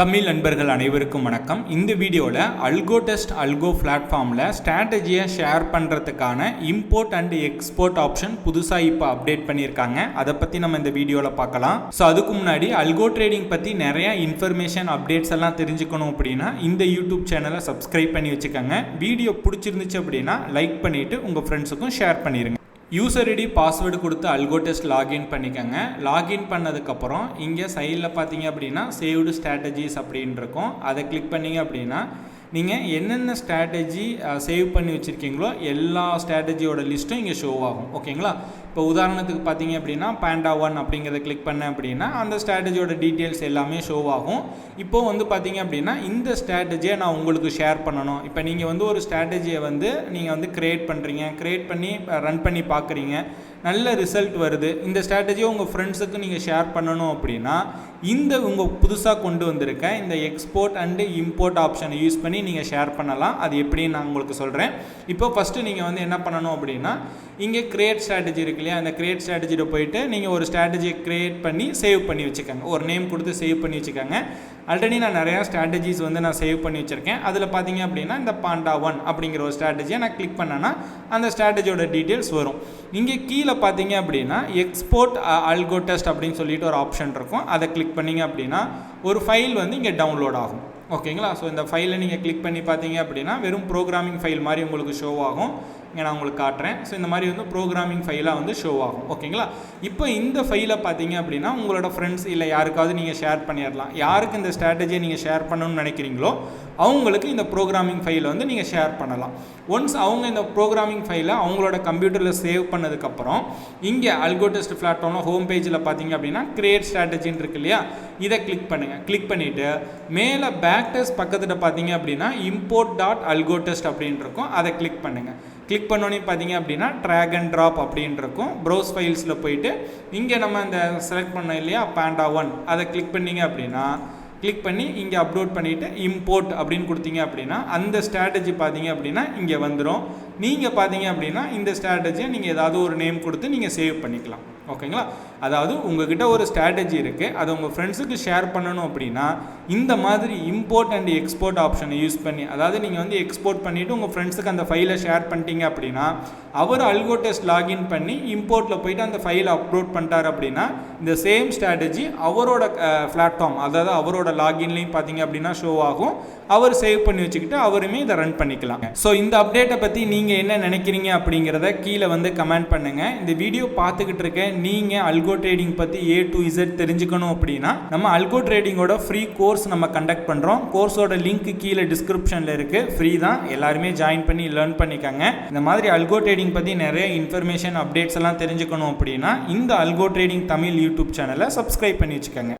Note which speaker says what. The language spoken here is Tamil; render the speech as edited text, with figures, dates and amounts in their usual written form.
Speaker 1: தமிழ் நண்பர்கள் அனைவருக்கும் வணக்கம். இந்த வீடியோவில் அல்கோ டெஸ்ட் அல்கோ பிளாட்ஃபார்மில் ஸ்ட்ராட்டஜியை ஷேர் பண்ணுறதுக்கான இம்போர்ட் அண்ட் எக்ஸ்போர்ட் ஆப்ஷன் புதுசாக இப்போ அப்டேட் பண்ணியிருக்காங்க. அதை பற்றி நம்ம இந்த வீடியோவில் பார்க்கலாம். ஸோ அதுக்கு முன்னாடி அல்கோ ட்ரேடிங் பற்றி நிறையா இன்ஃபர்மேஷன் அப்டேட்ஸ் எல்லாம் தெரிஞ்சுக்கணும் அப்படின்னா இந்த யூடியூப் சேனலை சப்ஸ்கிரைப் பண்ணி வச்சுக்கோங்க. வீடியோ பிடிச்சிருந்துச்சு அப்படின்னா லைக் பண்ணிவிட்டு உங்கள் ஃப்ரெண்ட்ஸுக்கும் ஷேர் பண்ணிடுங்க. யூசர் ஐடி பாஸ்வேர்டு கொடுத்து அல்கோ டெஸ்ட் லாகின் பண்ணிக்கோங்க. லாகின் பண்ணதுக்கப்புறம் இங்கே சைடில் பார்த்தீங்க அப்படின்னா சேவ்டு ஸ்ட்ராட்டஜிஸ் அப்படின்னு இருக்கும். அதை கிளிக் பண்ணிங்க அப்படின்னா நீங்கள் என்னென்ன ஸ்ட்ராட்டஜி சேவ் பண்ணி வச்சுருக்கீங்களோ எல்லா ஸ்ட்ராட்டஜியோட லிஸ்ட்டும் இங்கே ஷோ ஆகும். ஓகேங்களா? இப்போ உதாரணத்துக்கு பார்த்தீங்க அப்படின்னா Panda 1 அப்படிங்கிறத கிளிக் பண்ணேன் அப்படின்னா அந்த ஸ்ட்ராட்டஜியோட டீட்டெயில்ஸ் எல்லாமே ஷோ ஆகும். இப்போது வந்து பார்த்தீங்க அப்படின்னா இந்த ஸ்ட்ராட்டஜியை நான் உங்களுக்கு ஷேர் பண்ணணும். இப்போ நீங்கள் ஒரு ஸ்ட்ராட்டஜியை நீங்கள் க்ரியேட் பண்ணுறீங்க, க்ரியேட் பண்ணி ரன் பண்ணி பார்க்குறீங்க, நல்ல ரிசல்ட் வருது. இந்த ஸ்ட்ராட்டஜியை உங்கள் ஃப்ரெண்ட்ஸுக்கு நீங்கள் ஷேர் பண்ணணும் அப்படின்னா உங்கள் புதுசாக கொண்டு வந்திருக்க இந்த எக்ஸ்போர்ட் அண்டு இம்போர்ட் ஆப்ஷனை யூஸ் பண்ணி நீங்கள் ஷேர் பண்ணலாம். அது எப்படின்னு நான் உங்களுக்கு சொல்கிறேன். இப்போ ஃபஸ்ட்டு நீங்கள் என்ன பண்ணணும் அப்படின்னா இங்கே கிரியேட் ஸ்ட்ராட்டஜி இருக்கு இல்லையா, அந்த கிரியேட் ஸ்ட்ராட்டஜியில் போயிட்டு நீங்கள் ஒரு ஸ்ட்ராட்டஜியை க்ரியேட் பண்ணி சேவ் பண்ணி வச்சுக்கோங்க. ஒரு நேம் கொடுத்து சேவ் பண்ணி வச்சுக்கோங்க. ஆல்ரெடி நான் நிறையா ஸ்ட்ராட்டஜிஸ் நான் சேவ் பண்ணி வச்சுருக்கேன். அதில் பார்த்தீங்க அப்படின்னா இந்த Panda 1 அப்படிங்கிற ஒரு ஸ்ட்ராட்டஜியை நான் கிளிக் பண்ணேன்னா அந்த ஸ்ட்ராட்டஜியோட டீட்டெயில்ஸ் வரும். இங்கே கீழே பார்த்தீங்க அப்படின்னா எக்ஸ்போர்ட் அல்கோ டெஸ்ட் அப்படின்னு சொல்லிட்டு ஒரு ஆப்ஷன் இருக்கும். அதை கிளிக் பண்ணிங்க அப்படின்னா ஒரு ஃபைல் இங்கே டவுன்லோட் ஆகும். ஓகேங்களா? ஸோ இந்த ஃபைலை நீங்கள் கிளிக் பண்ணி பார்த்தீங்க அப்படின்னா வெறும் ப்ரோக்ராமிங் ஃபைல் மாதிரி உங்களுக்கு ஷோ ஆகும். இங்கே நான் உங்களுக்கு காட்டுறேன். ஸோ இந்த மாதிரி ப்ரோக்ராமிங் ஃபைலாக ஷோ ஆகும். ஓகேங்களா? இப்போ இந்த ஃபைலை பார்த்தீங்க அப்படின்னா உங்களோட ஃப்ரெண்ட்ஸ் இல்லை யாருக்காவது நீங்கள் ஷேர் பண்ணிடலாம். யாருக்கு இந்த ஸ்ட்ராட்டஜியை நீங்கள் ஷேர் பண்ணணும்னு நினைக்கிறீங்களோ அவங்களுக்கு இந்த ப்ரோக்ராமிங் ஃபைலை நீங்கள் ஷேர் பண்ணலாம். ஒன்ஸ் அவங்க இந்த ப்ரோக்ராமிங் ஃபைலை அவங்களோட கம்ப்யூட்டரில் சேவ் பண்ணதுக்கப்புறம் இங்கே அல்கோ டெஸ்ட் பிளாட்ஃபார்மில் ஹோம் பேஜில் பார்த்தீங்க அப்படின்னா கிரியேட் ஸ்ட்ராட்டஜின்னு இருக்கு இல்லையா, இதை கிளிக் பண்ணுங்கள். கிளிக் பண்ணிவிட்டு மேலே பேக் டெஸ்ட் பக்கத்தில் பார்த்தீங்க அப்படின்னா import.algo test அப்படின்னு இருக்கும். அதை கிளிக் பண்ணுங்கள். கிளிக் பண்ணோன்னே பார்த்தீங்க அப்படின்னா ட்ராக் அண்ட் ட்ராப் அப்படின்னு இருக்கும். ப்ரௌஸ் ஃபைல்ஸில் போயிட்டு இங்கே நம்ம இந்த செலக்ட் பண்ணோம் இல்லையா Panda 1, அதை கிளிக் பண்ணிங்க அப்படின்னா கிளிக் பண்ணி இங்கே அப்லோட் பண்ணிவிட்டு இம்போர்ட் அப்படின்னு கொடுத்தீங்க அப்படின்னா அந்த ஸ்ட்ராட்டஜி பார்த்தீங்க அப்படின்னா இங்கே வந்துடும். நீங்கள் பார்த்தீங்க அப்படின்னா இந்த ஸ்ட்ராட்டஜியை நீங்கள் ஏதாவது ஒரு நேம் கொடுத்து நீங்கள் சேவ் பண்ணிக்கலாம். ஓகேங்களா? அதாவது உங்ககிட்ட ஒரு ஸ்ட்ராட்டஜி இருக்குது, அதை உங்கள் ஃப்ரெண்ட்ஸுக்கு ஷேர் பண்ணணும் அப்படின்னா இந்த மாதிரி இம்போர்ட் அண்ட் எக்ஸ்போர்ட் ஆப்ஷனை யூஸ் பண்ணி, அதாவது நீங்கள் எக்ஸ்போர்ட் பண்ணிவிட்டு உங்கள் ஃப்ரெண்ட்ஸுக்கு அந்த ஃபைலை ஷேர் பண்ணிட்டீங்க அப்படின்னா அவர் அல்கோ டெஸ்ட் லாகின் பண்ணி இம்போர்ட்டில் போயிட்டு அந்த ஃபைலை அப்லோட் பண்ணிட்டார் அப்படின்னா இந்த சேம் ஸ்ட்ராட்டஜி அவரோட பிளாட்ஃபார்ம், அதாவது அவரோட லாகின்லேயும் பார்த்தீங்க அப்படின்னா ஷோ ஆகும். அவர் சேவ் பண்ணி வச்சுக்கிட்டு அவருமே இதை ரன் பண்ணிக்கலாம். ஸோ இந்த அப்டேட்டை பற்றி நீங்கள் என்ன நினைக்கிறீங்க அப்படிங்கிறத கீழே கமெண்ட் பண்ணுங்கள். இந்த வீடியோ பார்த்துக்கிட்டு இருக்க நீங்கள் அல்கோ ட்ரேடிங் பற்றி A to Z தெரிஞ்சுக்கணும் அப்படின்னா நம்ம அல்கோ ட்ரேடிங்கோட ஃப்ரீ கோர்ஸ் நம்ம கண்டக்ட் பண்ணுறோம். கோர்ஸோட லிங்க் கீழே டிஸ்கிரிப்ஷனில் இருக்குது. ஃப்ரீ தான், எல்லாருமே ஜாயின் பண்ணி லேர்ன் பண்ணிக்கோங்க. இந்த மாதிரி அல்கோ ட்ரேடிங் பற்றி நிறைய இன்ஃபர்மேஷன் அப்டேட்ஸ் எல்லாம் தெரிஞ்சுக்கணும் அப்படின்னா இந்த அல்கோ ட்ரேடிங் தமிழ் யூடியூப் சேனலை சப்ஸ்கிரைப் பண்ணி வச்சுக்கோங்க.